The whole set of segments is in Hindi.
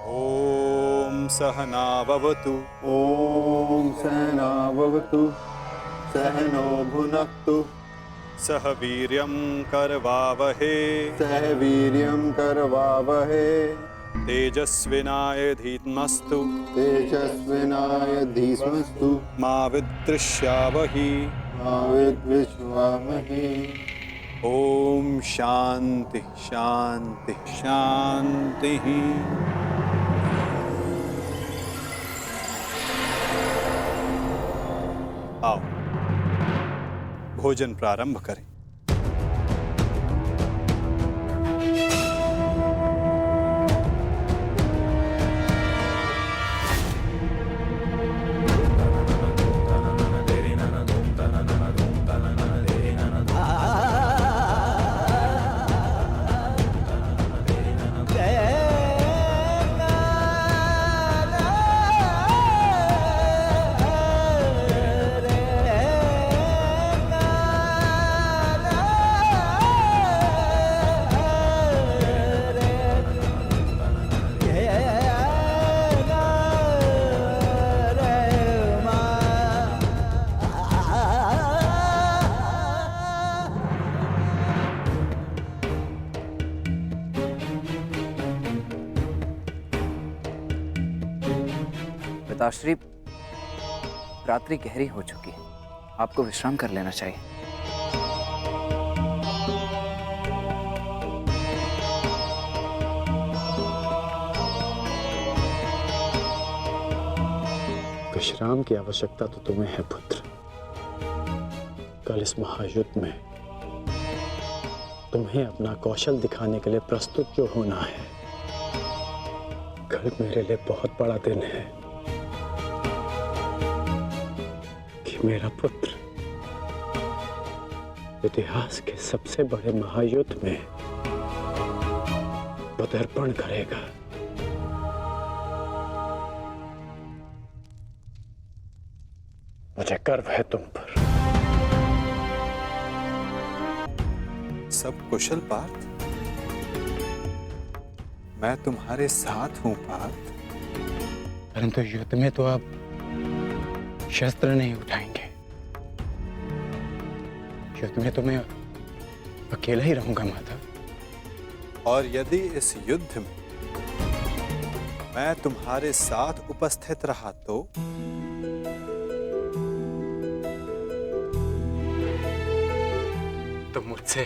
ॐ सहना भवतु। ॐ सहना भवतु सहनो भुनक्तु सह वीर्यं करवावहे सह वीर्यं करवावहे तेजस्विनावधीतमस्तु तेजस्विनाय धीमस्तु मा विद्विषावहि। मा विद्विषावहे। ॐ शांति शांति शांति। आओ भोजन प्रारंभ करें। पिताश्री, रात्रि गहरी हो चुकी है, आपको विश्राम कर लेना चाहिए। विश्राम की आवश्यकता तो तुम्हें है पुत्र। कल इस महायुद्ध में तुम्हें अपना कौशल दिखाने के लिए प्रस्तुत जो होना है। कल मेरे लिए बहुत बड़ा दिन है कि मेरा पुत्र इतिहास के सबसे बड़े महायुद्ध में पदार्पण करेगा। मुझे गर्व है तुम पर। सब कुशल पार्थ? मैं तुम्हारे साथ हूं पार्थ। परंतु युद्ध में तो आप शस्त्र नहीं उठाएंगे। युद्ध में तो मैं अकेला ही रहूंगा माधव। और यदि इस युद्ध में मैं तुम्हारे साथ उपस्थित रहा तो मुझसे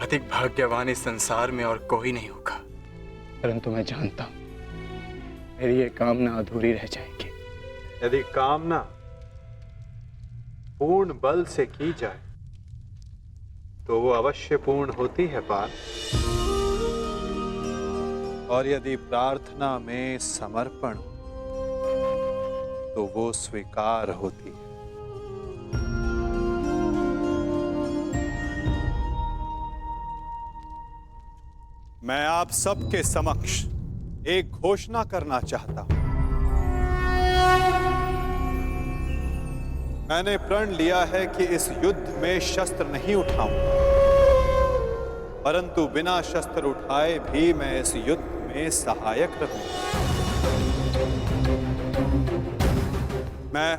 अधिक भाग्यवान इस संसार में और कोई नहीं होगा। परंतु मैं जानता हूं मेरी ये कामना अधूरी रह जाएगी। यदि कामना पूर्ण बल से की जाए तो वो अवश्य पूर्ण होती है पार्थ। और यदि प्रार्थना में समर्पण तो वो स्वीकार होती है। मैं आप सबके समक्ष एक घोषणा करना चाहता हूं। मैंने प्रण लिया है कि इस युद्ध में शस्त्र नहीं उठाऊंगा, परंतु बिना शस्त्र उठाए भी मैं इस युद्ध में सहायक रहूंगा। मैं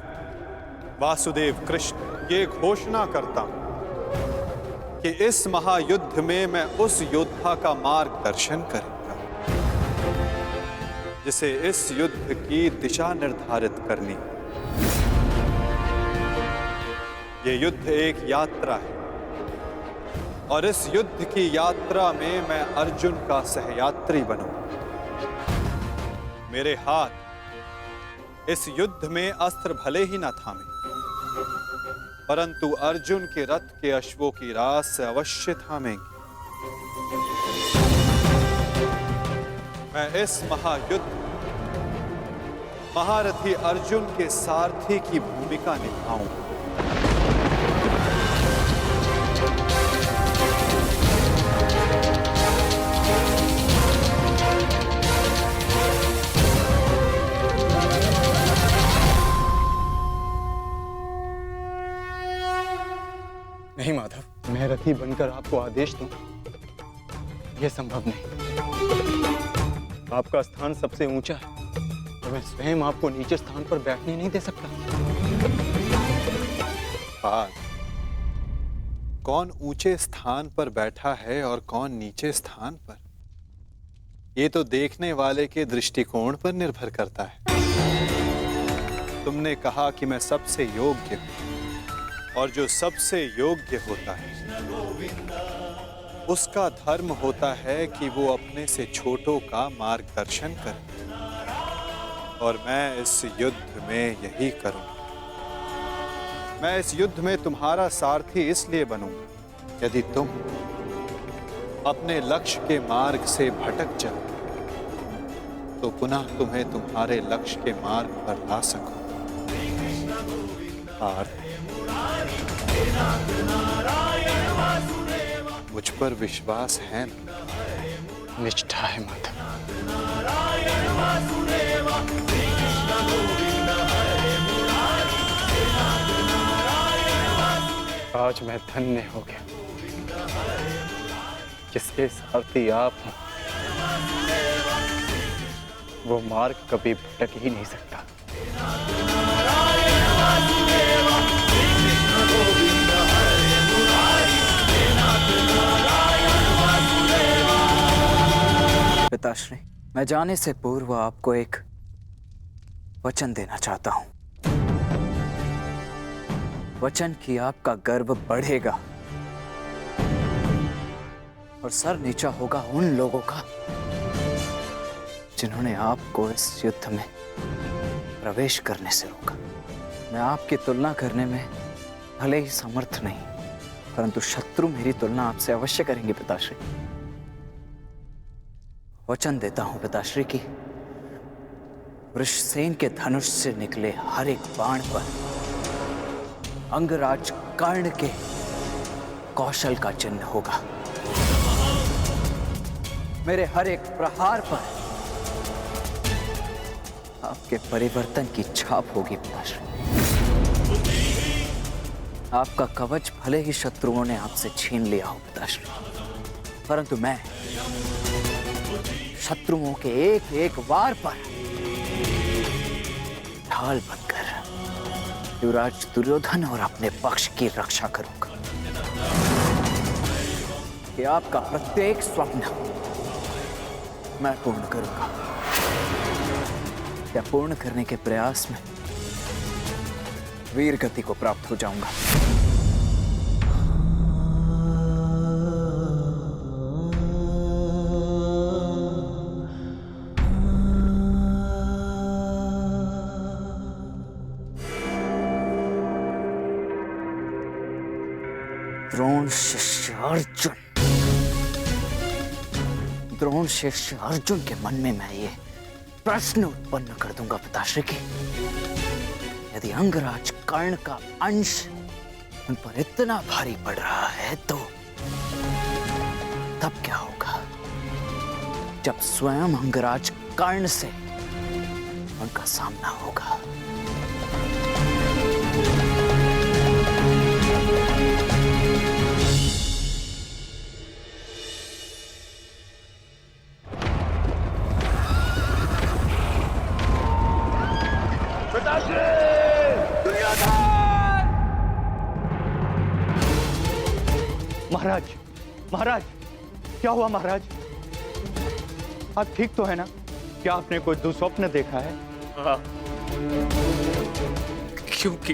वासुदेव कृष्ण ये घोषणा करता हूं कि इस महायुद्ध में मैं उस योद्धा का मार्गदर्शन करूंगा जिसे इस युद्ध की दिशा निर्धारित करनी। ये युद्ध एक यात्रा है और इस युद्ध की यात्रा में मैं अर्जुन का सहयात्री बनूंगा। मेरे हाथ इस युद्ध में अस्त्र भले ही न थामे, परंतु अर्जुन के रथ के अश्वों की रास से अवश्य थामेंगे। मैं इस महायुद्ध महारथी अर्जुन के सारथी की भूमिका निभाऊंगा। नहीं माधव, मैं रथी बनकर आपको आदेश दूं, यह संभव नहीं। आपका स्थान सबसे ऊंचा है और मैं स्वयं आपको नीचे स्थान पर बैठने नहीं दे सकता। पाल, कौन ऊंचे स्थान पर बैठा है और कौन नीचे स्थान पर, ये तो देखने वाले के दृष्टिकोण पर निर्भर करता है। तुमने कहा कि मैं सबसे योग्य हूं, और जो सबसे योग्य होता है उसका धर्म होता है कि वो अपने से छोटों का मार्गदर्शन करे, और मैं इस युद्ध में यही करूंगा। मैं इस युद्ध में तुम्हारा सारथी इसलिए बनूंगा, यदि तुम अपने लक्ष्य के मार्ग से भटक जाओ तो पुनः तुम्हें तुम्हारे लक्ष्य के मार्ग पर ला सकूं। पार्थ, मुझ पर विश्वास है ना? निष्ठा है माधव। आज मैं धन्य हो गया, जिसके सारथी आप हो वो मार्ग कभी भटक ही नहीं सकता। पिताश्री, मैं जाने से पूर्व आपको एक वचन देना चाहता हूं। वचन कि आपका गर्व बढ़ेगा और सर नीचा होगा उन लोगों का जिन्होंने आपको इस युद्ध में प्रवेश करने से रोका। मैं आपकी तुलना करने में भले ही समर्थ नहीं, परंतु शत्रु मेरी तुलना आपसे अवश्य करेंगे पिताश्री। वचन देता हूं पिताश्री की वृषसेन के धनुष से निकले हर एक बाण पर अंगराज कर्ण के कौशल का चिन्ह होगा। मेरे हर एक प्रहार पर आपके परिवर्तन की छाप होगी पिताश्री। आपका कवच भले ही शत्रुओं ने आपसे छीन लिया हो पिताश्री, परंतु मैं शत्रुओं के एक एक वार पर ढाल बनकर युवराज दुर्योधन और अपने पक्ष की रक्षा करूंगा। कि आपका प्रत्येक स्वप्न मैं पूर्ण करूंगा। या पूर्ण करने के प्रयास में वीर गति को प्राप्त हो जाऊंगा। द्रोण शिष्य अर्जुन, द्रोण शिष्य अर्जुन के मन में मैं ये प्रश्न उत्पन्न कर दूंगा पिताश्री की, यदि अंगराज कर्ण का अंश उन पर इतना भारी पड़ रहा है तो तब क्या होगा जब स्वयं अंगराज कर्ण से उनका सामना होगा। महाराज, महाराज, क्या हुआ महाराज? आप ठीक तो है ना? क्या आपने कोई दुस्वप्न देखा है? हाँ, क्योंकि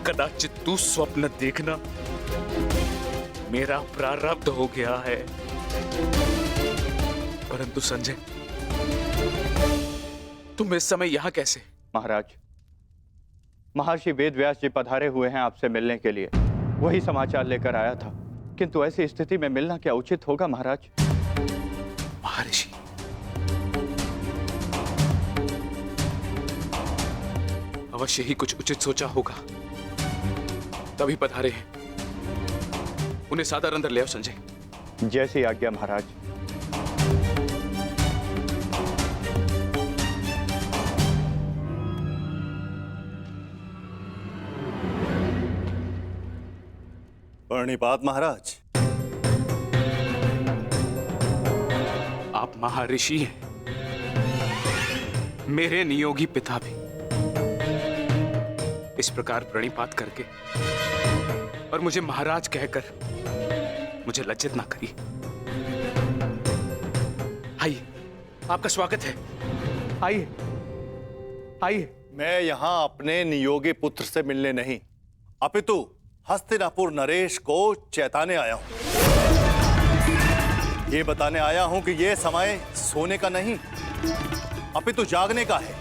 कदाचित तू स्वप्न देखना मेरा प्रारब्ध हो गया है। परंतु संजय, तुम इस समय यहां कैसे? महाराज, महर्षि वेदव्यास जी पधारे हुए हैं आपसे मिलने के लिए, वही समाचार लेकर आया था। किंतु ऐसी स्थिति में मिलना क्या उचित होगा महाराज? महर्षि, अवश्य ही कुछ उचित सोचा होगा, तभी पधारे हैं। उन्हें सादर अंदर ले आओ संजय। जैसी आज्ञा महाराज। प्रणिपात महाराज। आप महर्षि हैं, मेरे नियोगी पिता भी। इस प्रकार प्रणिपात करके और मुझे महाराज कहकर मुझे लज्जित ना करिए। आइए, आपका स्वागत है। आइए आइए। मैं यहां अपने नियोगी पुत्र से मिलने नहीं, अपितु हस्तिनापुर नरेश को चेताने आया हूं। ये बताने आया हूं कि ये समय सोने का नहीं, अपितु जागने का है।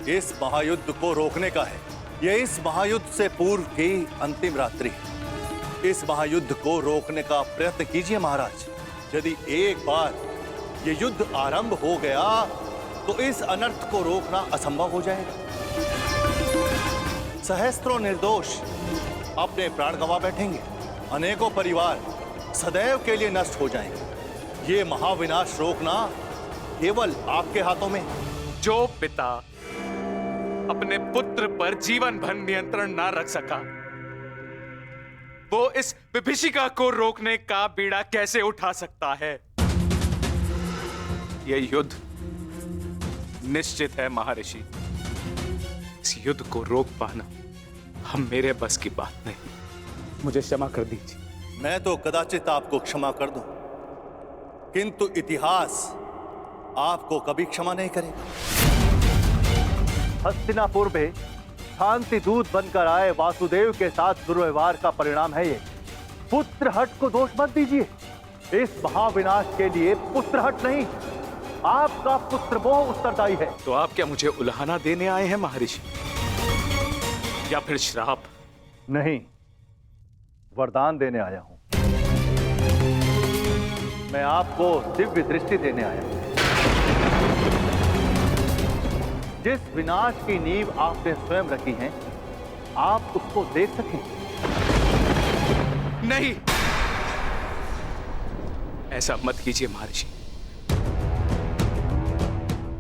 इस महायुद्ध को रोकने का है। ये इस महायुद्ध से पूर्व की अंतिम रात्रि है। इस महायुद्ध को रोकने का प्रयत्न कीजिए महाराज। यदि एक बार ये युद्ध आरंभ हो गया तो इस अनर्थ को रोकना असंभव हो जाएगा। सहस्त्रों निर्दोष अपने प्राण गंवा बैठेंगे, अनेकों परिवार सदैव के लिए नष्ट हो जाएंगे। ये महाविनाश रोकना केवल आपके हाथों में। जो पिता अपने पुत्र पर जीवन भर नियंत्रण ना रख सका, वो इस विभीषिका को रोकने का बीड़ा कैसे उठा सकता है? यह युद्ध निश्चित है महर्षि। इस युद्ध को रोक पाना हम मेरे बस की बात नहीं। मुझे क्षमा कर दीजिए। मैं तो कदाचित आपको क्षमा कर दूं, किंतु इतिहास आपको कभी क्षमा नहीं करेगा। हस्तिनापुर में शांति दूत बनकर आए वासुदेव के साथ दुर्व्यवहार का परिणाम है ये। पुत्रहट को दोष मत दीजिए। इस महाविनाश के लिए पुत्रहट नहीं, आपका पुत्र मोह उत्तरदायी है। तो आप क्या मुझे उल्हाना देने आए हैं महर्षि, या फिर श्राप? नहीं, वरदान देने आया हूं। मैं आपको दिव्य दृष्टि देने आया हूं। जिस विनाश की नींव आपने स्वयं रखी है, आप उसको देख सकें। नहीं, ऐसा मत कीजिए महर्षि।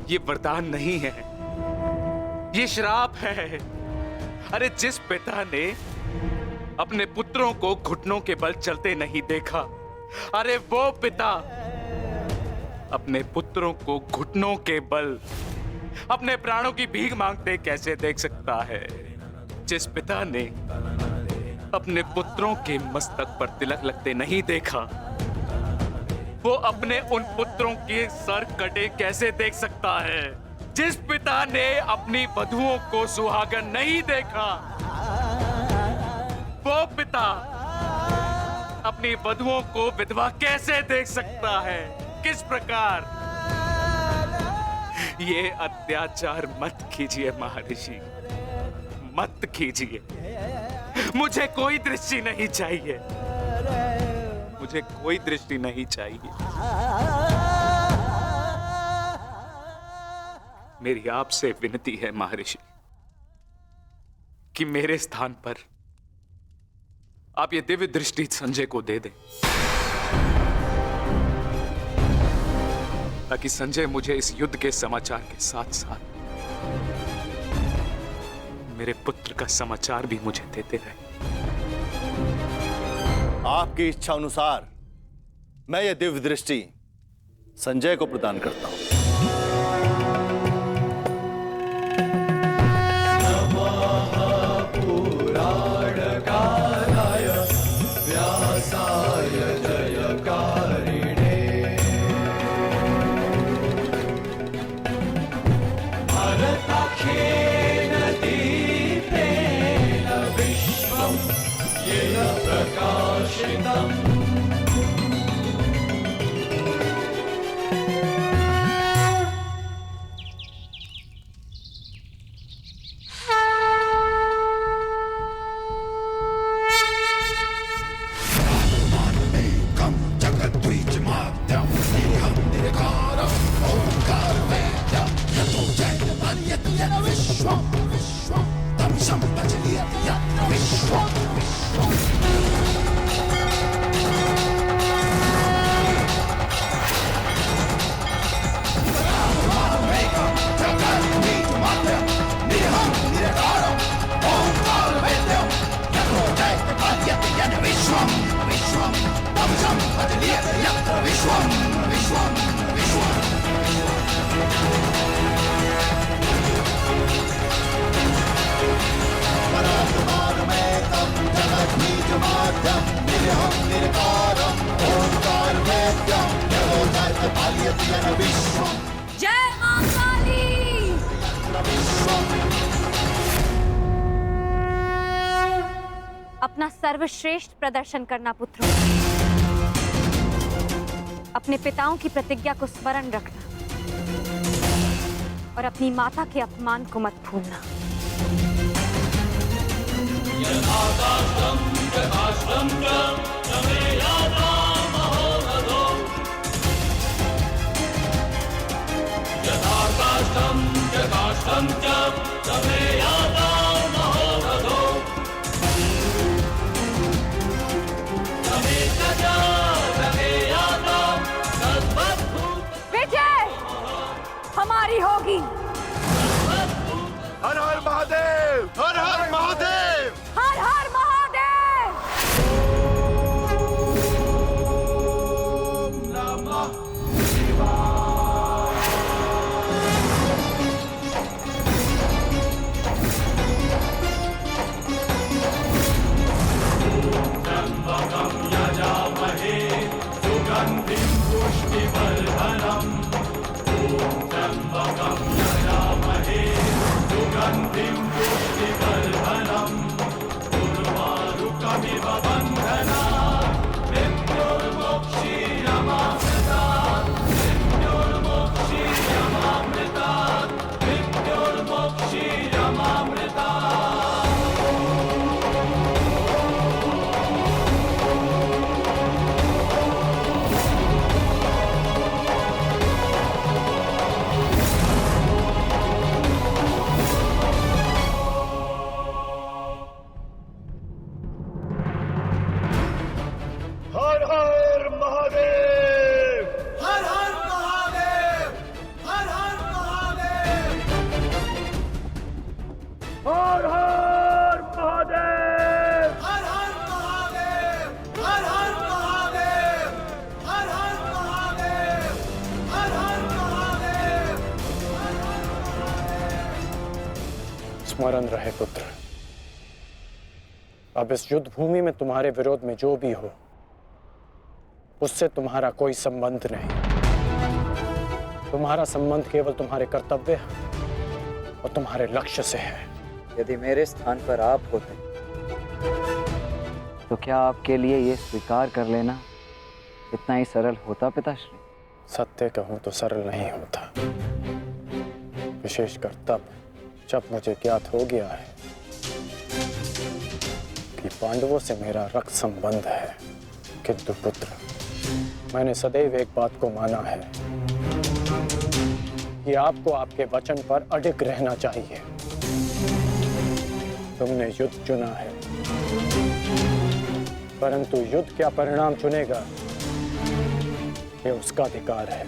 ये वरदान नहीं है, ये श्राप है। अरे जिस पिता ने अपने पुत्रों को घुटनों के बल चलते नहीं देखा, अरे वो पिता अपने पुत्रों को घुटनों के बल अपने प्राणों की भीख मांगते कैसे देख सकता है? जिस पिता ने अपने पुत्रों के मस्तक पर तिलक लगते नहीं देखा, वो अपने उन पुत्रों के सर कटे कैसे देख सकता है? जिस पिता ने अपनी वधुओं को सुहागन नहीं देखा, वो पिता अपनी वधुओं को विधवा कैसे देख सकता है? किस प्रकार? ये अत्याचार मत कीजिए महर्षि, मत कीजिए। मुझे कोई दृष्टि नहीं चाहिए, मुझे कोई दृष्टि नहीं चाहिए। मेरी आपसे विनती है महर्षि कि मेरे स्थान पर आप ये दिव्य दृष्टि संजय को दे दें, ताकि संजय मुझे इस युद्ध के समाचार के साथ साथ मेरे पुत्र का समाचार भी मुझे देते रहे। आपकी इच्छा अनुसार मैं ये दिव्य दृष्टि संजय को प्रदान करता हूं। जय मां काली। अपना सर्वश्रेष्ठ प्रदर्शन करना पुत्रों। अपने पिताओं की प्रतिज्ञा को स्मरण रखना और अपनी माता के अपमान को मत भूलना। विजय हमारी होगी। हर हर महादेव, हर हर महादेव। हर हर महादेव। हर हर महादेव, हर हर महादेव, हर हर महादेव, हर हर महादेव, हर हर महादेव, हर हर महादेव, हर हर महादेव, हर हर महादेव। स्मरण रहे पुत्र, अब इस युद्ध भूमि में तुम्हारे विरोध में जो भी हो उससे तुम्हारा कोई संबंध नहीं। तुम्हारा संबंध केवल तुम्हारे कर्तव्य और तुम्हारे लक्ष्य से है। यदि मेरे स्थान पर आप होते तो क्या आपके लिए ये स्वीकार कर लेना इतना ही सरल होता पिताश्री? सत्य कहूं तो सरल नहीं होता, विशेषकर तब जब मुझे ज्ञात हो गया है कि पांडवों से मेरा रक्त संबंध है। किंतु पुत्र, मैंने सदैव एक बात को माना है कि आपको आपके वचन पर अडिग रहना चाहिए। तुमने युद्ध चुना है, परंतु युद्ध क्या परिणाम चुनेगा ये उसका अधिकार है।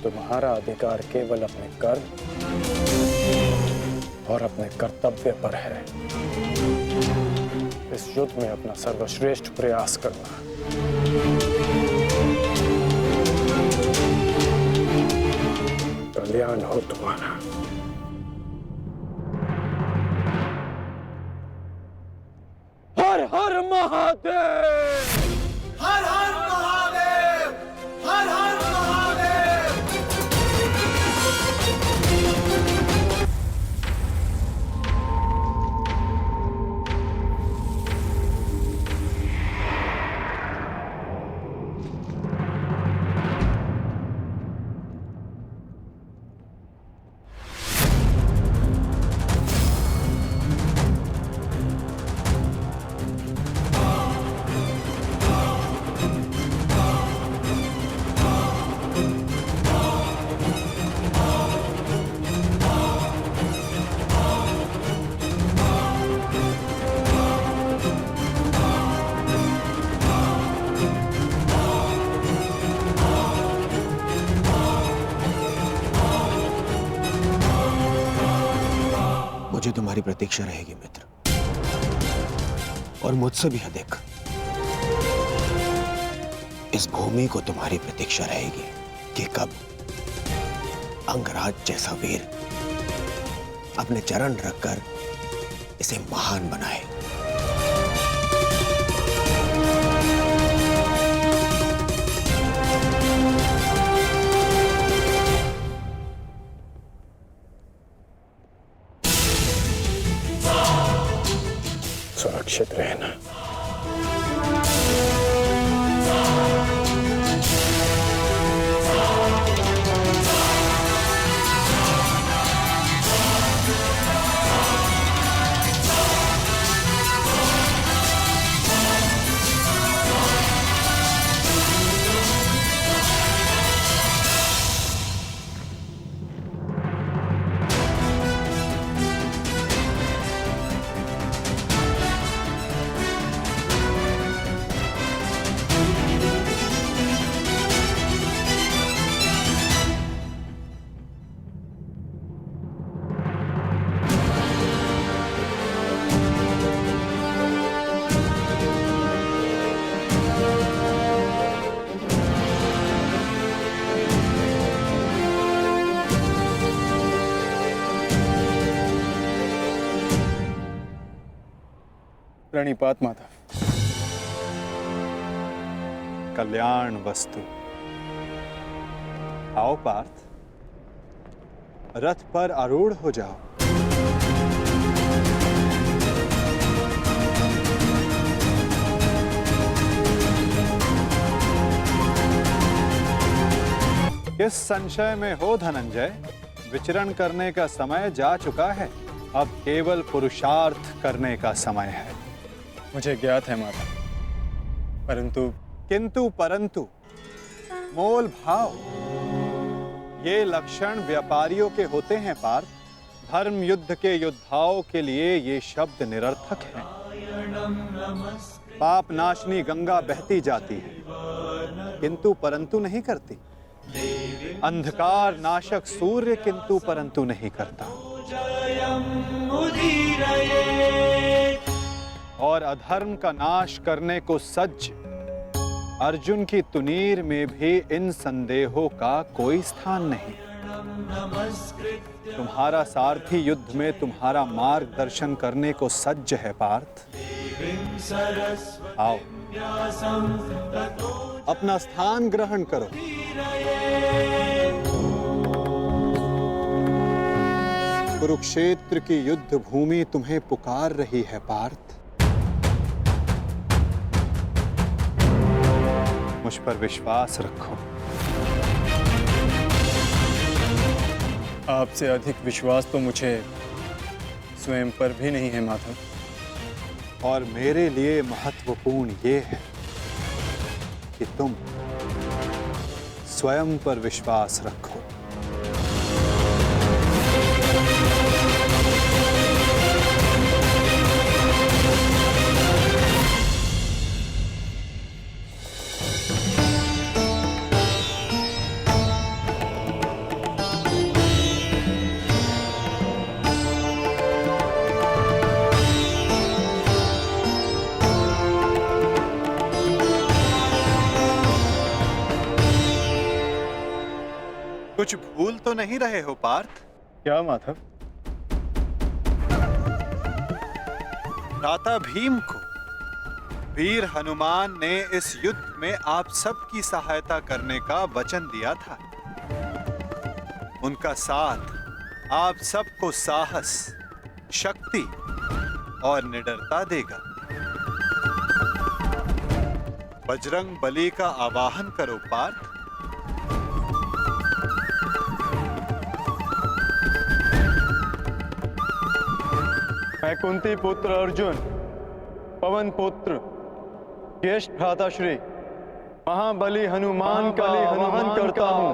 तुम्हारा अधिकार केवल अपने कर्म और अपने कर्तव्य पर है। इस युद्ध में अपना सर्वश्रेष्ठ प्रयास करना। कल्याण हो तुम्हारा। हर हर महादेव, हर हर महादेव, हर हर महादेव। मुझे तुम्हारी प्रतीक्षा रहेगी मित्र, और मुझसे भी अधिक इस भूमि को तुम्हारी प्रतीक्षा रहेगी कि कब अंगराज जैसा वीर अपने चरण रखकर इसे महान बनाए। प्रणिपात माता। कल्याण वस्तु। आओ पार्थ, रथ पर आरूढ़ हो जाओ। किस संशय में हो धनंजय? विचरण करने का समय जा चुका है, अब केवल पुरुषार्थ करने का समय है। मुझे ज्ञात है माता, परंतु किंतु परंतु मोल भाव, ये लक्षण व्यापारियों के होते हैं पार्थ। धर्म युद्ध के योद्धाओं के लिए ये शब्द निरर्थक हैं। पाप नाशनी गंगा बहती जाती है, किंतु परंतु नहीं करती। अंधकार नाशक सूर्य किंतु परंतु नहीं करता। और अधर्म का नाश करने को सज्ज अर्जुन की तुनीर में भी इन संदेहों का कोई स्थान नहीं। तुम्हारा सारथी युद्ध में तुम्हारा मार्गदर्शन करने को सज्ज है पार्थ। आओ, अपना स्थान ग्रहण करो। कुरुक्षेत्र की युद्ध भूमि तुम्हें पुकार रही है पार्थ। मुझ पर विश्वास रखो। आपसे अधिक विश्वास तो मुझे स्वयं पर भी नहीं है माधव। और मेरे लिए महत्वपूर्ण ये है कि तुम स्वयं पर विश्वास रखो। कुछ भूल तो नहीं रहे हो पार्थ? क्या माधव? भ्राता भीम को वीर हनुमान ने इस युद्ध में आप सबकी सहायता करने का वचन दिया था। उनका साथ आप सबको साहस, शक्ति और निडरता देगा। बजरंग बली का आवाहन करो पार्थ। मैं कुंती पुत्र अर्जुन, पवन पुत्र, ज्येष्ठ भ्राताश्री महाबली हनुमान का आवाहन करता हूँ।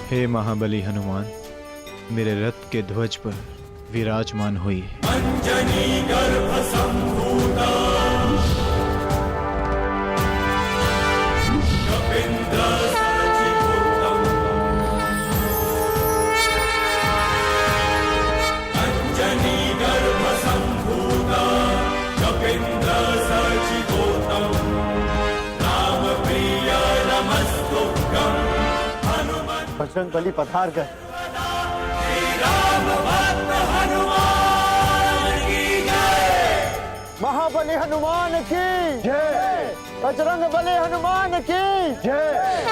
हे महाबली हनुमान, मेरे रथ के ध्वज पर विराजमान हुई। अंजनी गर्भ संभूता कपिंद्र सचिवोत्तम। अंजनी गर्भ संभूता कपिंद्र सचिवोत्तम। राम प्रिय नमस्तुभ्यं। बजरंग बली पधार गए। महाबली हनुमान की जय। बजरंग बली हनुमान की जय।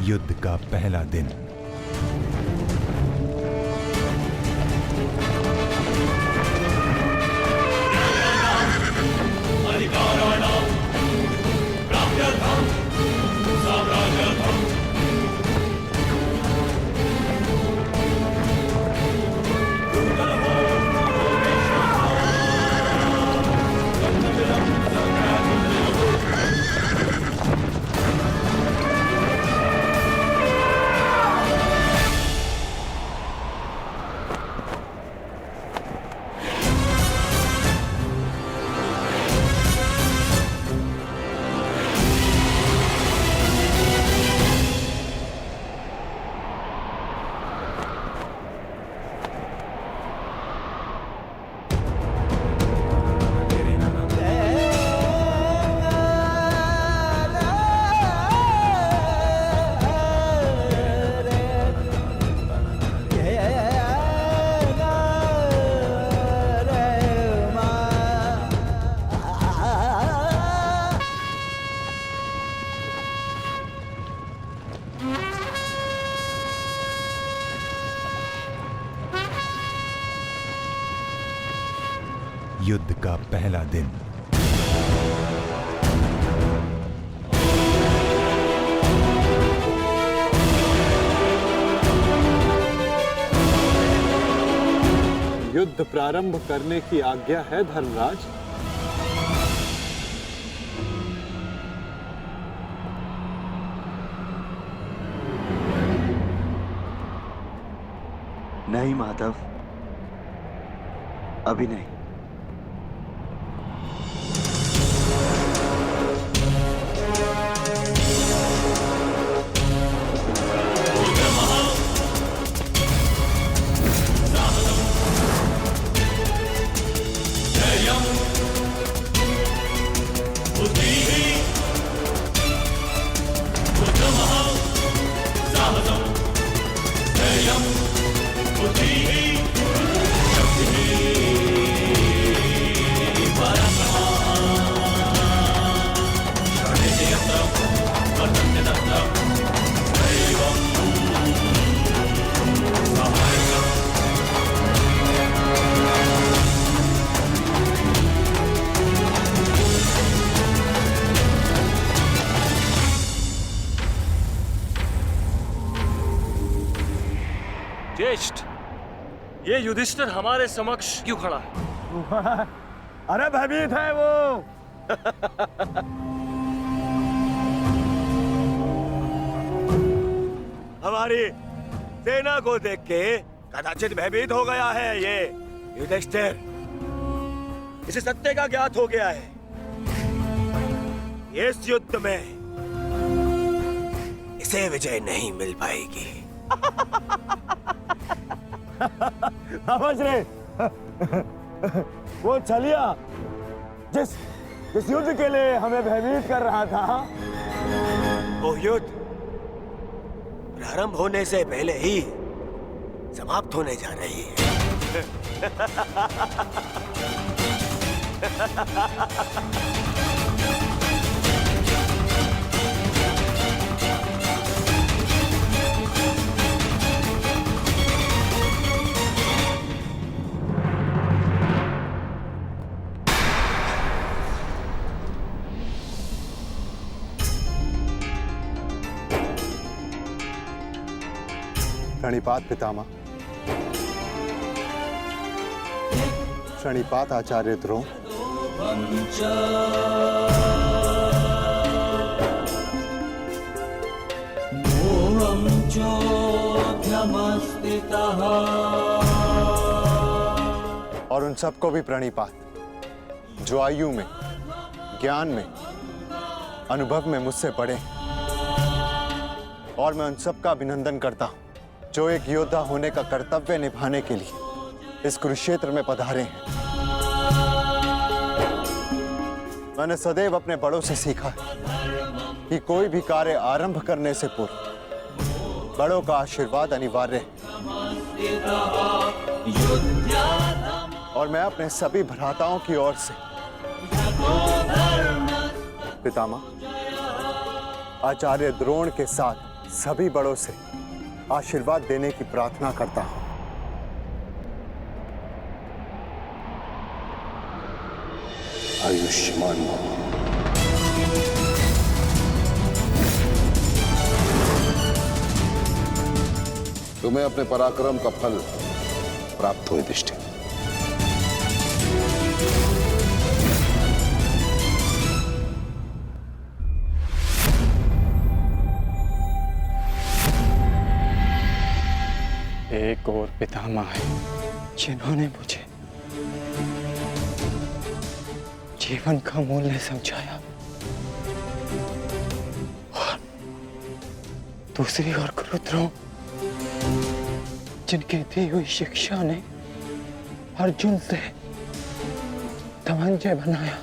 युद्ध का पहला दिन। युद्ध का पहला दिन। युद्ध प्रारंभ करने की आज्ञा है धर्मराज। नहीं माधव, अभी नहीं। ज्येष्ठ, ये युधिष्ठिर हमारे समक्ष क्यों खड़ा है? अरे भयभीत है वो। हमारी सेना को देख के कदाचित भयभीत हो गया है ये युधिष्ठिर। इसे सत्य का ज्ञात हो गया है। इस युद्ध में इसे विजय नहीं मिल पाएगी। समझ रहे? वो छलिया जिस युद्ध के लिए हमें भयभीत कर रहा था, वो युद्ध प्रारंभ होने से पहले ही समाप्त होने जा रही है। प्रणिपात पितामह। प्रणिपात आचार्य द्रोण। और उन सबको भी प्रणिपात जो आयु में, ज्ञान में, अनुभव में मुझसे बड़े। और मैं उन सबका अभिनंदन करता हूं जो एक योद्धा होने का कर्तव्य निभाने के लिए इस कुरुक्षेत्र में पधारे हैं। मैंने सदैव अपने बड़ों से सीखा है कि कोई भी कार्य आरंभ करने से पूर्व बड़ों का आशीर्वाद अनिवार्य है। और मैं अपने सभी भ्राताओं की ओर से पितामह आचार्य द्रोण के साथ सभी बड़ों से आशीर्वाद देने की प्रार्थना करता हूं। आयुष्मान भव। तुम्हें अपने पराक्रम का फल प्राप्त हो युधिष्ठिर। एक और पितामह है जिन्होंने मुझे जीवन का मूल्य समझाया, और दूसरी ओर गुरु द्रोण जिनकी दी हुई शिक्षा ने अर्जुन से धनंजय बनाया।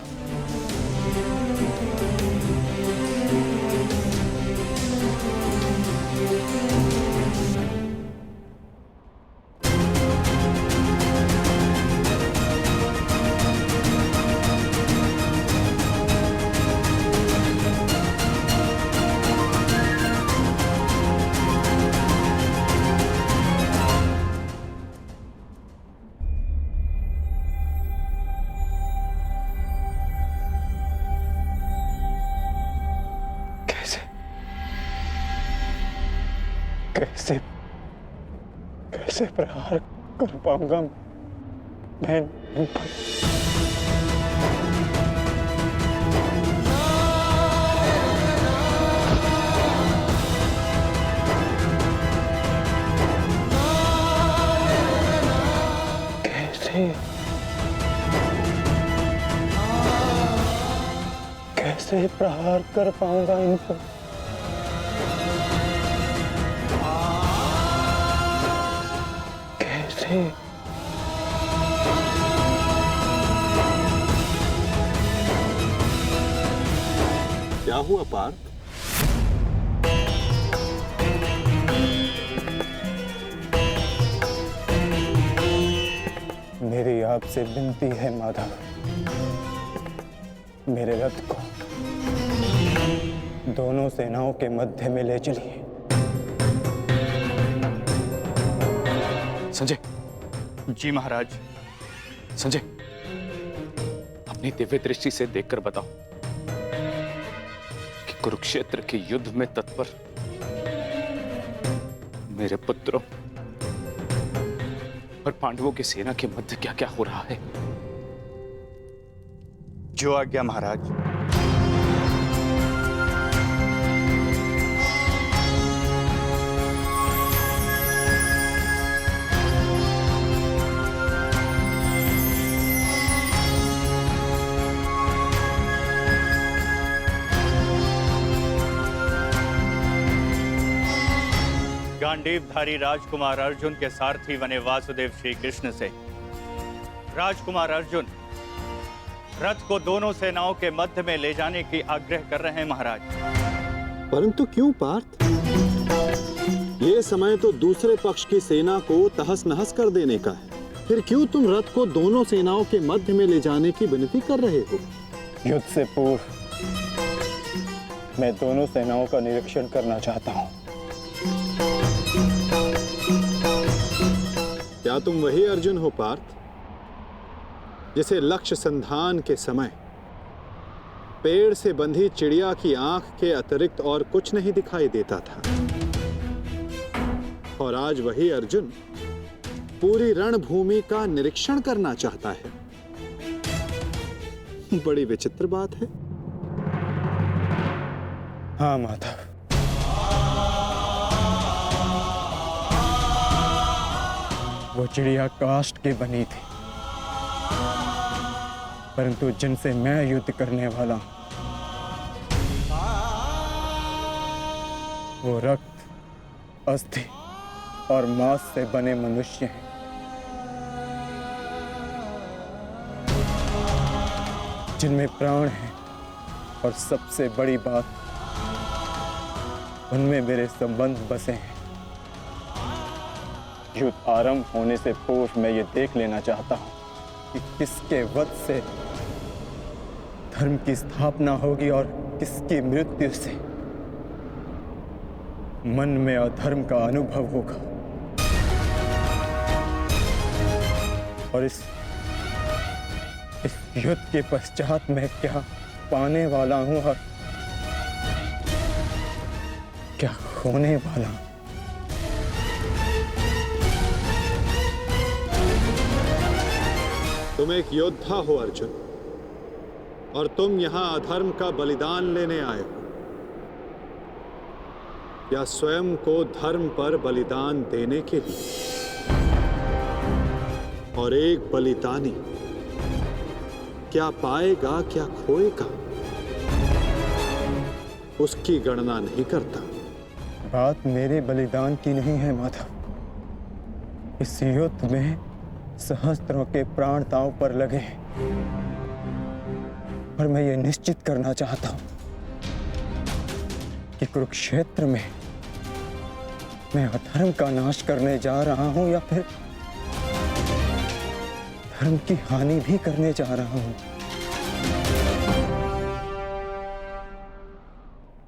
कैसे कैसे प्रहार कर पाऊंगा मैं इन पर? कैसे प्रहार कर पाऊंगा इन पर? कैसे? क्या हुआ पार्थ? मेरी आपसे विनती है माधव, मेरे रथ को दोनों सेनाओं के मध्य में ले चलिए। संजय। जी महाराज। संजय, अपनी दिव्य दृष्टि से देखकर बताओ कि कुरुक्षेत्र के युद्ध में तत्पर मेरे पुत्रों और पांडवों की सेना के मध्य क्या क्या हो रहा है। जो आज्ञा महाराज। गांडीवधारी राजकुमार अर्जुन के सारथी बने वासुदेव श्री कृष्ण से राजकुमार अर्जुन रथ को दोनों सेनाओं के मध्य में ले जाने की आग्रह कर रहे हैं महाराज। परंतु क्यों पार्थ? ये समय तो दूसरे पक्ष की सेना को तहस नहस कर देने का है। फिर क्यों तुम रथ को दोनों सेनाओं के मध्य में ले जाने की विनती कर रहे हो? युद्ध से पूर्व मैं दोनों सेनाओं का निरीक्षण करना चाहता हूं। क्या तुम वही अर्जुन हो पार्थ, जिसे लक्ष्य संधान के समय पेड़ से बंधी चिड़िया की आंख के अतिरिक्त और कुछ नहीं दिखाई देता था, और आज वही अर्जुन पूरी रणभूमि का निरीक्षण करना चाहता है? बड़ी विचित्र बात है। हाँ माधव, वो चिड़िया काष्ठ की बनी थी, परंतु जिनसे मैं युद्ध करने वाला हूं वो रक्त, अस्थि और मांस से बने मनुष्य हैं। जिनमें प्राण है, और सबसे बड़ी बात, उनमें मेरे संबंध बसे हैं। युद्ध आरंभ होने से पूर्व मैं ये देख लेना चाहता हूं कि किसके वध से धर्म की स्थापना होगी और किसकी मृत्यु से मन में अधर्म का अनुभव होगा। और इस युद्ध के पश्चात मैं क्या पाने वाला हूं और क्या खोने वाला हूं। तुम एक योद्धा हो अर्जुन, और तुम यहां अधर्म का बलिदान लेने आए हो, या स्वयं को धर्म पर बलिदान देने के लिए? और एक बलिदानी क्या पाएगा क्या खोएगा, उसकी गणना नहीं करता। बात मेरे बलिदान की नहीं है माधव। इस युद्ध में सहस्त्रों के प्राण दांव पर लगे हैं, और मैं ये निश्चित करना चाहता हूं कि कुरुक्षेत्र में मैं अधर्म का नाश करने जा रहा हूं या फिर धर्म की हानि भी करने जा रहा हूं।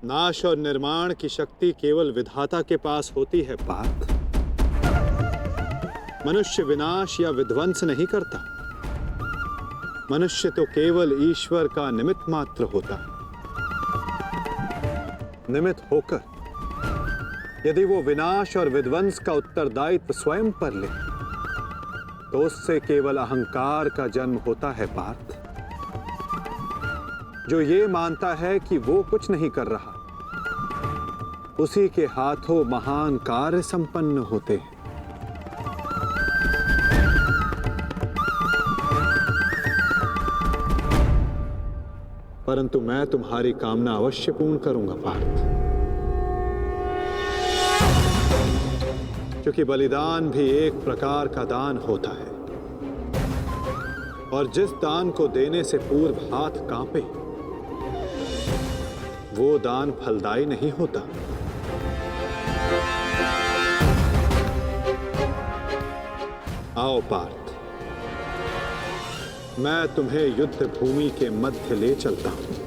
नाश और निर्माण की शक्ति केवल विधाता के पास होती है पार्थ। मनुष्य विनाश या विध्वंस नहीं करता। मनुष्य तो केवल ईश्वर का निमित्त मात्र होता है। निमित्त होकर यदि वो विनाश और विध्वंस का उत्तरदायित्व स्वयं पर ले तो उससे केवल अहंकार का जन्म होता है पार्थ, जो ये मानता है कि वो कुछ नहीं कर रहा, उसी के हाथों महान कार्य संपन्न होते हैं। परंतु मैं तुम्हारी कामना अवश्य पूर्ण करूंगा पार्थ, क्योंकि बलिदान भी एक प्रकार का दान होता है, और जिस दान को देने से पूर्व हाथ कांपे वो दान फलदायी नहीं होता। आओ पार्थ, मैं तुम्हें युद्ध भूमि के मध्य ले चलता हूं।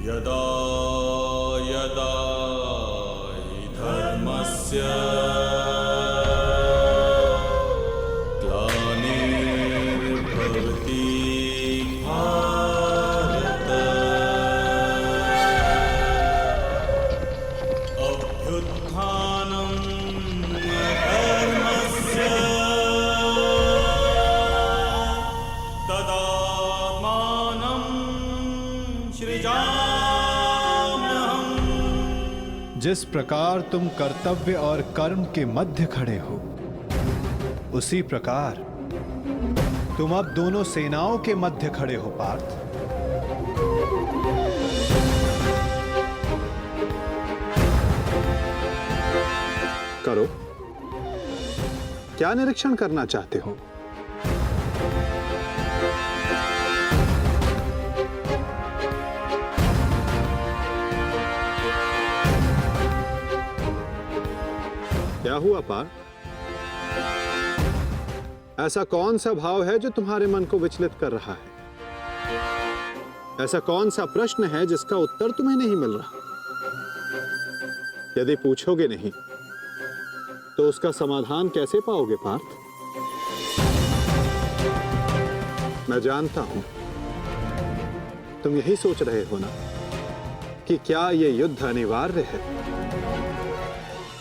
यदा यदा हि धर्मस्य ग्लानिर्भवति भारत अभ्युत्थानं धर्मस्य तदात्मानं सृजाम्यहम्। जिस प्रकार तुम कर्तव्य और कर्म के मध्य खड़े हो, उसी प्रकार तुम अब दोनों सेनाओं के मध्य खड़े हो पार्थ। करो, क्या निरीक्षण करना चाहते हो? क्या हुआ पार्थ? ऐसा कौन सा भाव है जो तुम्हारे मन को विचलित कर रहा है? ऐसा कौन सा प्रश्न है जिसका उत्तर तुम्हें नहीं मिल रहा? यदि पूछोगे नहीं तो उसका समाधान कैसे पाओगे पार्थ? मैं जानता हूं तुम यही सोच रहे हो ना कि क्या यह युद्ध अनिवार्य है?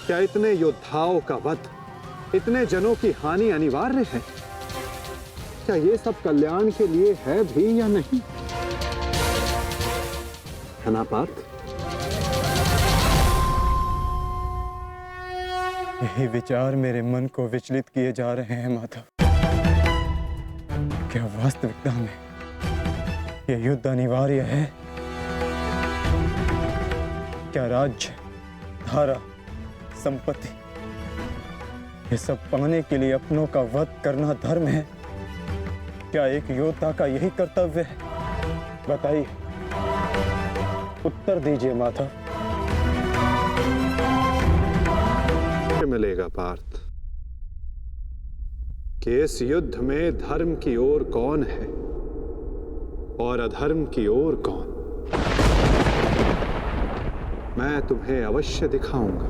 क्या इतने योद्धाओं का वध, इतने जनों की हानि अनिवार्य है? क्या ये सब कल्याण के लिए है भी या नहीं? है ना पार्थ? यही विचार मेरे मन को विचलित किए जा रहे हैं माधव। क्या वास्तविकता में यह युद्ध अनिवार्य है? क्या राज्य, धारा, संपत्ति, ये सब पाने के लिए अपनों का वध करना धर्म है? क्या एक योद्धा का यही कर्तव्य है? बताइए, उत्तर दीजिए माधव। मिलेगा पार्थ कि इस युद्ध में धर्म की ओर कौन है और अधर्म की ओर कौन। मैं तुम्हें अवश्य दिखाऊंगा।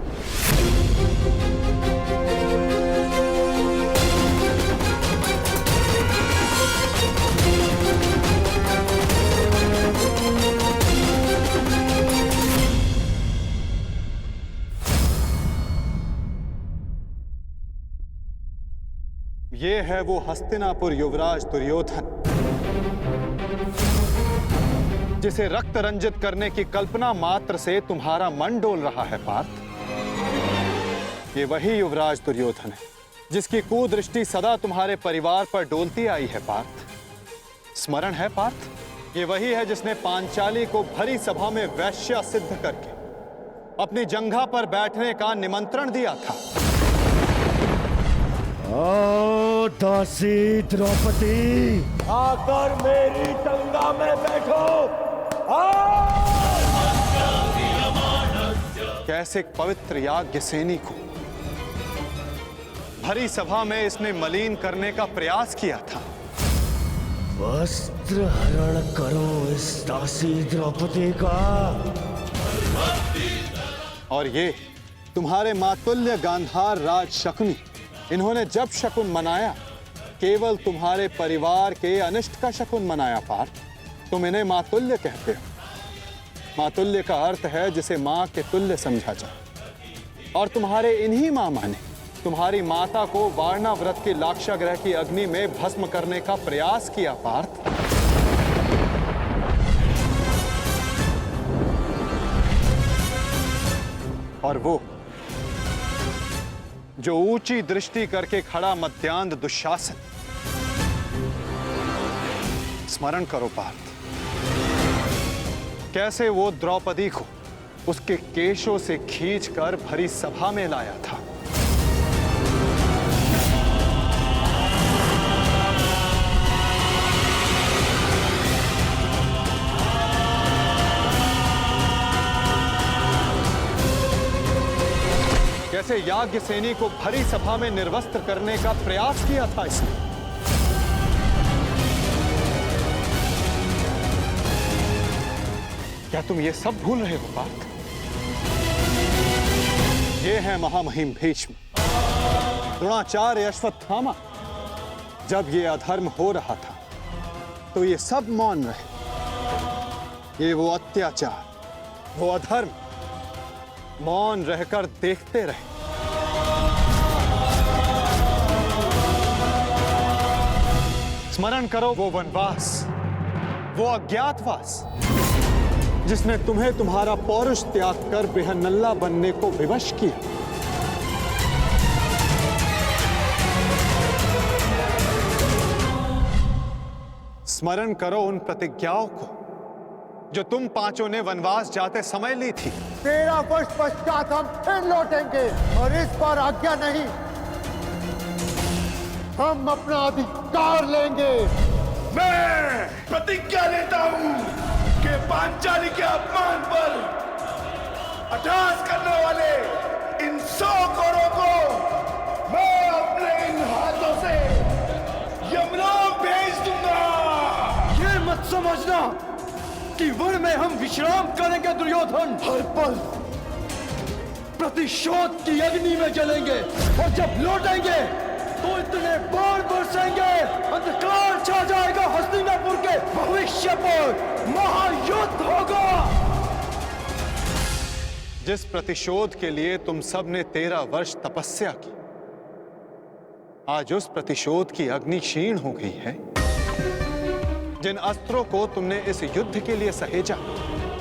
ये है वो हस्तिनापुर युवराज दुर्योधन, जिसे रक्त रंजित करने की कल्पना मात्र से तुम्हारा मन डोल रहा है पार्थ। ये वही युवराज दुर्योधन है जिसकी कुदृष्टि सदा तुम्हारे परिवार पर डोलती आई है पार्थ। स्मरण है पार्थ? ये वही है जिसने पांचाली को भरी सभा में वैश्य सिद्ध करके अपनी जंघा पर बैठने का निमंत्रण दिया था। ओ दासी द्रौपदी, आकर मेरी जंगा में बैठो। कैसे एक पवित्र याज्ञ सैनी को भरी सभा में इसने मलिन करने का प्रयास किया था। वस्त्र हरण करो इस दासी द्रौपदी का। और ये तुम्हारे मातुल्य गांधार राज शकुनी, इन्होंने जब शकुन मनाया केवल तुम्हारे परिवार के अनिष्ट का शकुन मनाया पार्थ। तुम इन्हें मातुल्य कहते हो। मातुल्य का अर्थ है जिसे मां के तुल्य समझा जाए। और तुम्हारे इन्हीं मामा ने तुम्हारी माता को वारणा व्रत की लाक्षागृह की अग्नि में भस्म करने का प्रयास किया पार्थ। और वो जो ऊंची दृष्टि करके खड़ा मध्यांध दुशासन, स्मरण करो पार्थ, कैसे वो द्रौपदी को उसके केशों से खींचकर भरी सभा में लाया था। कैसे याज्ञ सैनी को भरी सभा में निर्वस्त्र करने का प्रयास किया था इसने। क्या तुम ये सब भूल रहे हो पार्थ? ये है महामहिम भीष्म, द्रोणाचार्य, अश्वत्थामा। जब ये अधर्म हो रहा था तो ये सब मौन रहे। ये वो अत्याचार, वो अधर्म मौन रहकर देखते रहे। स्मरण करो वो वनवास, वो अज्ञातवास, जिसने तुम्हें तुम्हारा पौरुष त्याग कर बेहनल्ला बनने को विवश किया। स्मरण करो उन प्रतिज्ञाओं को जो तुम पांचों ने वनवास जाते समय ली थी। 13 वर्ष पश्चात हम फिर लौटेंगे और इस बार आज्ञा नहीं, हम अपना अधिकार लेंगे। मैं प्रतिज्ञा लेता हूं कि पांचाली के अपमान पर अट्टहास करने वाले इन 100 कौरवों को मैं अपने इन हाथों से यमलोक भेज दूंगा। ये मत समझना कि वन में हम विश्राम करेंगे दुर्योधन। हर पल प्रतिशोध की अग्नि में जलेंगे और जब लौटेंगे तो इतने बाण बरसेंगे, अंधकार छा जाएगा हस्तिनापुर के भविष्य पर, महायुद्ध होगा। जिस प्रतिशोध के लिए तुम सब ने 13 वर्ष तपस्या की, आज उस प्रतिशोध की अग्नि क्षीण हो गई है। जिन अस्त्रों को तुमने इस युद्ध के लिए सहेजा,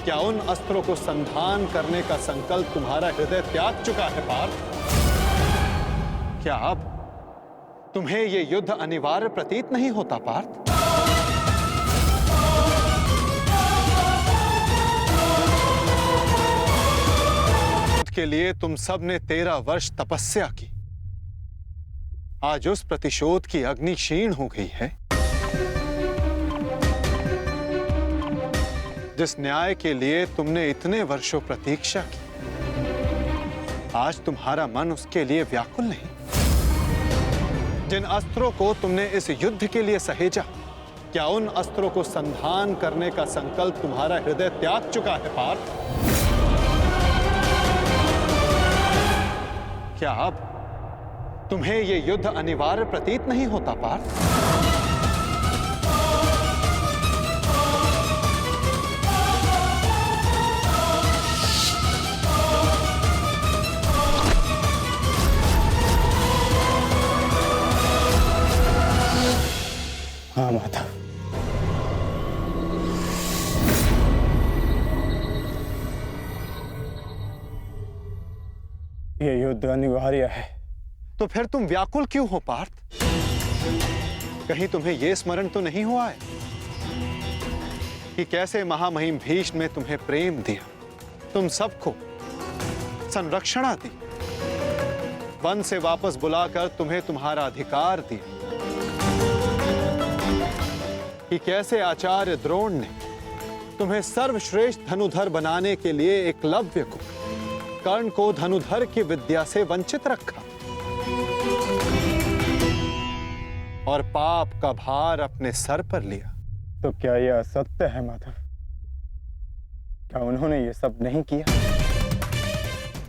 क्या उन अस्त्रों को संधान करने का संकल्प तुम्हारा हृदय त्याग चुका है पार्थ? क्या अब तुम्हें यह युद्ध अनिवार्य प्रतीत नहीं होता पार्थ? युद्ध के लिए तुम सब ने 13 वर्ष तपस्या की, आज उस प्रतिशोध की अग्नि क्षीण हो गई है। जिस न्याय के लिए तुमने इतने वर्षों प्रतीक्षा की, आज तुम्हारा मन उसके लिए व्याकुल नहीं। जिन अस्त्रों को तुमने इस युद्ध के लिए सहेजा, क्या उन अस्त्रों को संधान करने का संकल्प तुम्हारा हृदय त्याग चुका है पार्थ? क्या अब तुम्हें यह युद्ध अनिवार्य प्रतीत नहीं होता पार्थ? हाँ माता, यह युद्ध अनिवार्य है। तो फिर तुम व्याकुल क्यों हो पार्थ? कहीं तुम्हें यह स्मरण तो नहीं हुआ है कि कैसे महामहिम भीष्म ने तुम्हें प्रेम दिया, तुम सबको संरक्षणा दी, वन से वापस बुलाकर तुम्हें तुम्हारा अधिकार दिया, कि कैसे आचार्य द्रोण ने तुम्हें सर्वश्रेष्ठ धनुधर बनाने के लिए एकलव्य को, कर्ण को धनुधर की विद्या से वंचित रखा और पाप का भार अपने सर पर लिया। तो क्या यह असत्य है माधव? क्या उन्होंने ये सब नहीं किया?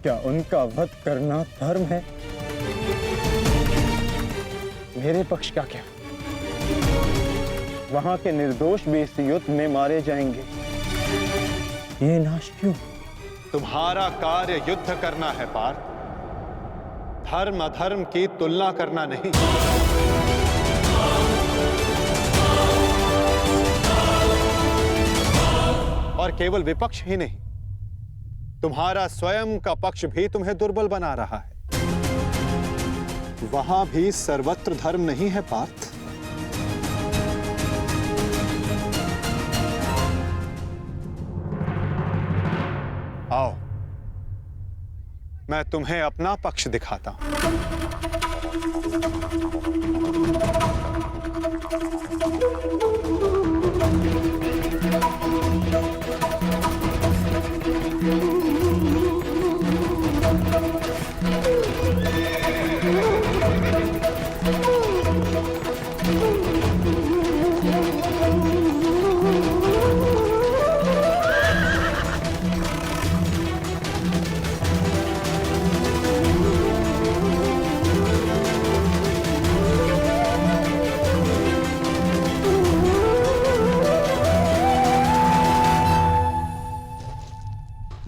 क्या उनका वध करना धर्म है? मेरे पक्ष का क्या? वहां के निर्दोष भी इस युद्ध में मारे जाएंगे। ये नाश क्यों? तुम्हारा कार्य युद्ध करना है पार्थ, धर्म अधर्म की तुलना करना नहीं। और केवल विपक्ष ही नहीं, तुम्हारा स्वयं का पक्ष भी तुम्हें दुर्बल बना रहा है। वहां भी सर्वत्र धर्म नहीं है पार्थ। आओ, मैं तुम्हें अपना पक्ष दिखाता हूं।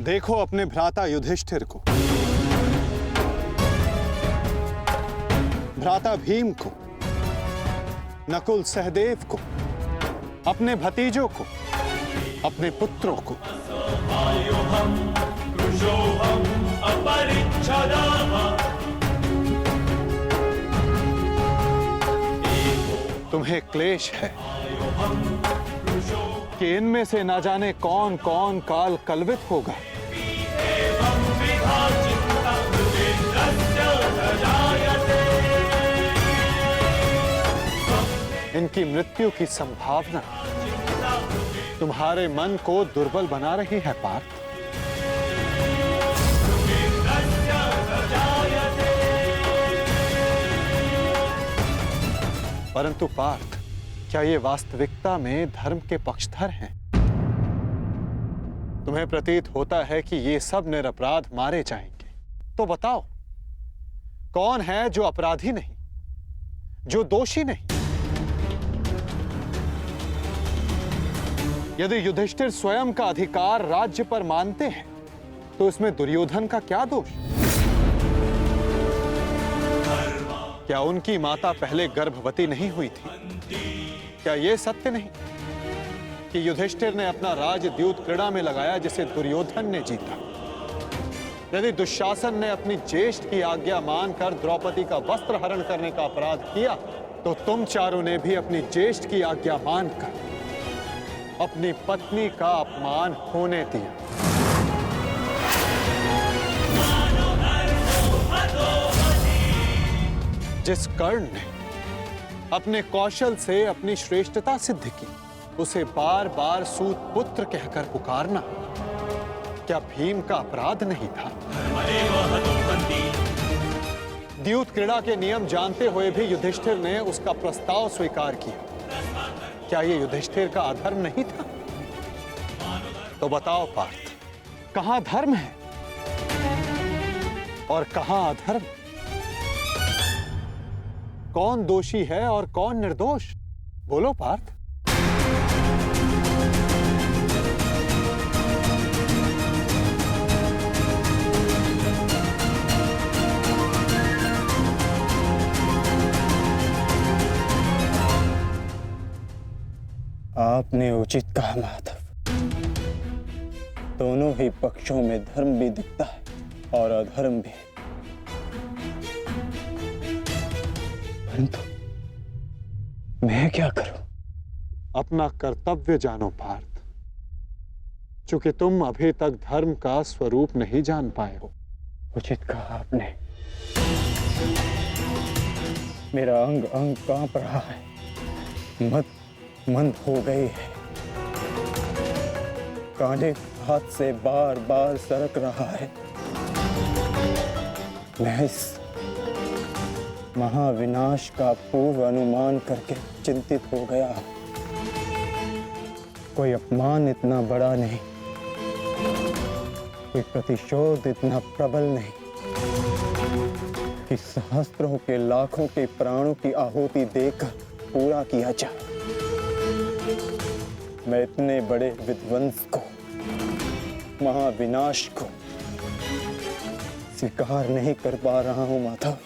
देखो अपने भ्राता युधिष्ठिर को, भ्राता भीम को, नकुल सहदेव को, अपने भतीजों को, अपने पुत्रों को। तुम्हें क्लेश है कि इनमें से ना जाने कौन कौन काल कलवित होगा। इनकी मृत्यु की संभावना तुम्हारे मन को दुर्बल बना रही है पार्थ। परंतु पार्थ, क्या ये वास्तविकता में धर्म के पक्षधर हैं? तुम्हें प्रतीत होता है कि ये सब निरपराध मारे जाएंगे। तो बताओ, कौन है जो अपराधी नहीं, जो दोषी नहीं? यदि युधिष्ठिर स्वयं का अधिकार राज्य पर मानते हैं, तो इसमें दुर्योधन का क्या दोष? क्या उनकी माता पहले गर्भवती नहीं हुई थी? क्या यह सत्य नहीं कि युधिष्ठिर ने अपना राज द्यूत क्रीड़ा में लगाया, जिसे दुर्योधन ने जीता? यदि दुशासन ने अपनी ज्येष्ठ की आज्ञा मानकर द्रौपदी का वस्त्र हरण करने का अपराध किया, तो तुम चारों ने भी अपनी ज्येष्ठ की आज्ञा मानकर अपनी पत्नी का अपमान होने दिया। जिस कर्ण ने अपने कौशल से अपनी श्रेष्ठता सिद्ध की, उसे बार बार सूत पुत्र कहकर पुकारना क्या भीम का अपराध नहीं था? द्यूत क्रीड़ा के नियम जानते हुए भी युधिष्ठिर ने उसका प्रस्ताव स्वीकार किया। क्या यह युधिष्ठिर का अधर्म नहीं था? तो बताओ पार्थ, कहां धर्म है? और कहां अधर्म? कौन दोषी है और कौन निर्दोष? बोलो पार्थ। आपने उचित कहा माधव। दोनों ही पक्षों में धर्म भी दिखता है और अधर्म भी। परंतु मैं क्या करूं? अपना कर्तव्य जानो पार्थ, चूंकि तुम अभी तक धर्म का स्वरूप नहीं जान पाए हो। उचित कहा आपने। मेरा अंग अंग कांप रहा है, मंद हो गई है, कांटे हाथ से बार बार सरक रहा है। मैं इस महाविनाश का पूर्व अनुमान करके चिंतित हो गया। कोई अपमान इतना बड़ा नहीं, कोई प्रतिशोध इतना प्रबल नहीं कि सहस्त्रों के लाखों के प्राणों की आहुति देकर पूरा किया जाए। मैं इतने बड़े विध्वंस को, महाविनाश को स्वीकार नहीं कर पा रहा हूं माधव।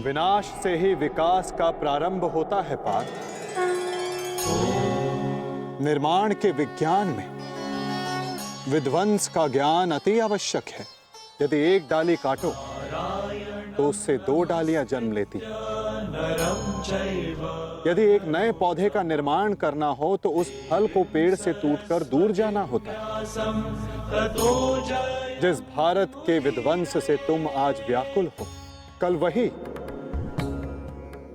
विनाश से ही विकास का प्रारंभ होता है पार्थ। निर्माण के विज्ञान में विध्वंस का ज्ञान अति आवश्यक है। यदि एक डाली काटो तो उससे 2 डालियां जन्म लेती। यदि एक नए पौधे का निर्माण करना हो तो उस फल को पेड़ से टूटकर दूर जाना होता है। जिस भारत के विध्वंस से तुम आज व्याकुल हो, कल वही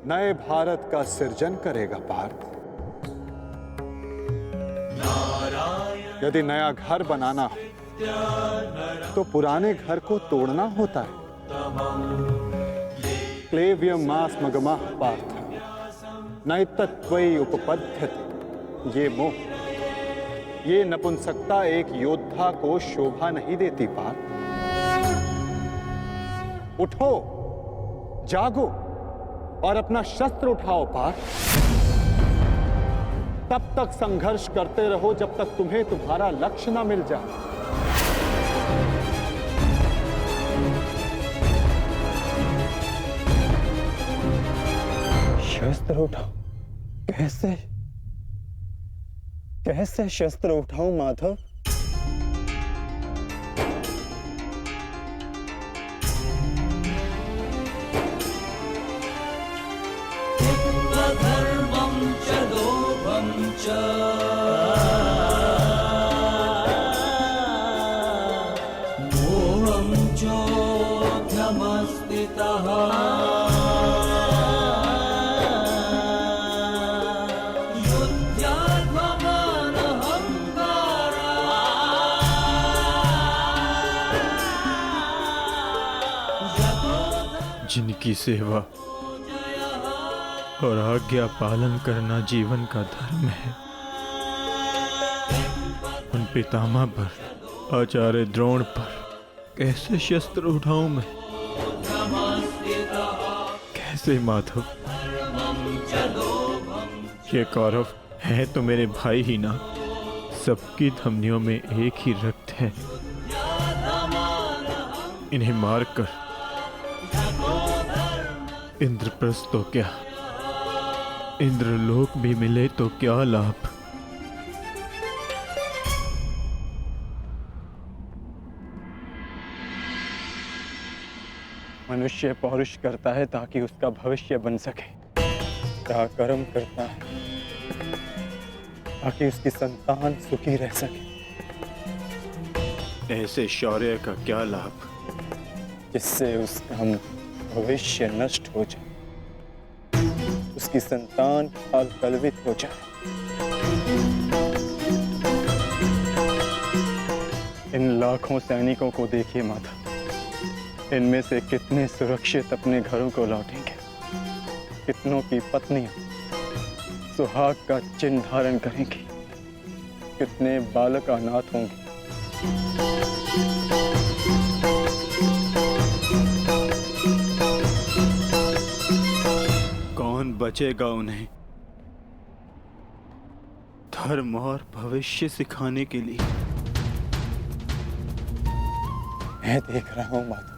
नए भारत का सृजन करेगा पार्थ। यदि नया घर बनाना हो तो पुराने घर को तोड़ना होता है। क्लेव्यम मास मगमा पार्थ नैतत्वयि उपपद्यते। ये मोह, ये नपुंसकता एक योद्धा को शोभा नहीं देती पार्थ। उठो, जागो और अपना शस्त्र उठाओ पार्थ। तब तक संघर्ष करते रहो जब तक तुम्हें तुम्हारा लक्ष्य न मिल जाए। शस्त्र उठाओ? कैसे कैसे शस्त्र उठाऊं माधव? धर्मं च लोभं च मोहं चोऽध्यमस्थितः जिनकी सेवा और आज्ञा पालन करना जीवन का धर्म है, उन पितामह पर, आचार्य द्रोण पर कैसे शस्त्र उठाऊं मैं? कैसे माधव? ये कौरव है तो मेरे भाई ही ना, सबकी धमनियों में एक ही रक्त है। इन्हें मारकर इंद्रप्रस्थ तो क्या, इंद्रलोक भी मिले तो क्या लाभ? मनुष्य पौरुष करता है ताकि उसका भविष्य बन सके, कर्म करता है ताकि उसकी संतान सुखी रह सके। ऐसे शौर्य का क्या लाभ जिससे उसका भविष्य नष्ट हो जाए, उसकी संतान कलवित हो जाए। इन लाखों सैनिकों को देखिए माता, इनमें से कितने सुरक्षित अपने घरों को लौटेंगे, कितनों की पत्नियां सुहाग का चिन्ह धारण करेंगी, कितने बालक अनाथ होंगे। बचेगा उन्हें धर्म और भविष्य सिखाने के लिए। मैं देख रहा हूं माता,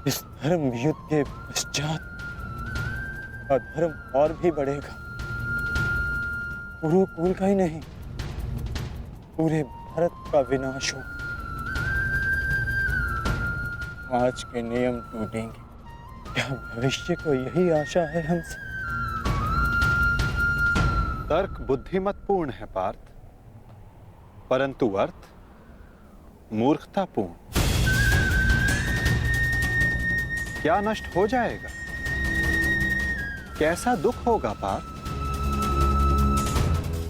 इस धर्म युद्ध के पश्चात अधर्म और भी बढ़ेगा। कुरुकुल का ही नहीं, पूरे भारत का विनाश होगा। आज के नियम टूटेंगे। क्या भविष्य को यही आशा है हमसे? तर्क बुद्धिमतपूर्ण है पार्थ, परंतु अर्थ मूर्खतापूर्ण। क्या नष्ट हो जाएगा? कैसा दुख होगा पार्थ?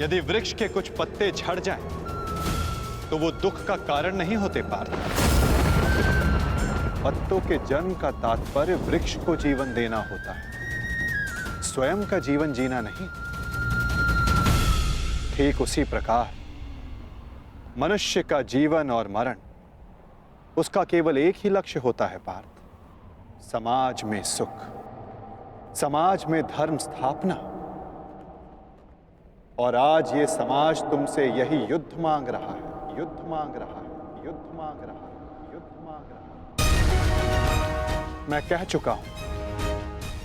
यदि वृक्ष के कुछ पत्ते झड़ जाएं, तो वो दुख का कारण नहीं होते पार्थ। पत्तों के जन्म का तात्पर्य वृक्ष को जीवन देना होता है, स्वयं का जीवन जीना नहीं। ठीक उसी प्रकार मनुष्य का जीवन और मरण, उसका केवल एक ही लक्ष्य होता है पार्थ, समाज में सुख, समाज में धर्म स्थापना। और आज ये समाज तुमसे यही युद्ध मांग रहा है, युद्ध मांग रहा है, युद्ध मांग रहा है, युद्ध मांग रहा है। मैं कह चुका हूं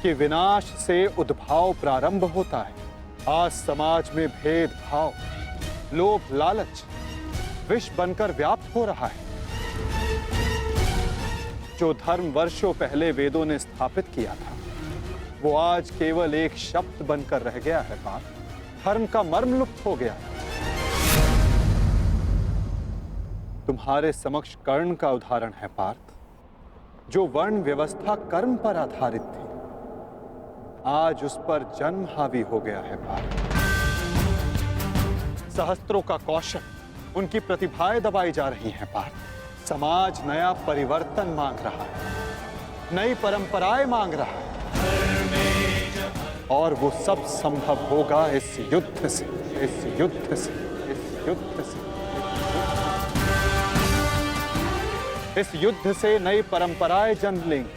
कि विनाश से उद्भाव प्रारंभ होता है। आज समाज में भेदभाव, लोभ, लालच विष बनकर व्याप्त हो रहा है। जो धर्म वर्षों पहले वेदों ने स्थापित किया था, वो आज केवल एक शब्द बनकर रह गया है पार्थ। धर्म का मर्म लुप्त हो गया। तुम्हारे समक्ष कर्ण का उदाहरण है पार्थ, जो वर्ण व्यवस्था कर्म पर आधारित थी, आज उस पर जन्म हावी हो गया है पार्थ। सहस्त्रों का कौशल, उनकी प्रतिभाएं दबाई जा रही हैं पार्थ। समाज नया परिवर्तन मांग रहा है, नई परंपराएं मांग रहा है, और वो सब संभव होगा इस युद्ध से, इस युद्ध से, इस युद्ध से। इस युद्ध से नई परंपराएं जन्म लेंगी,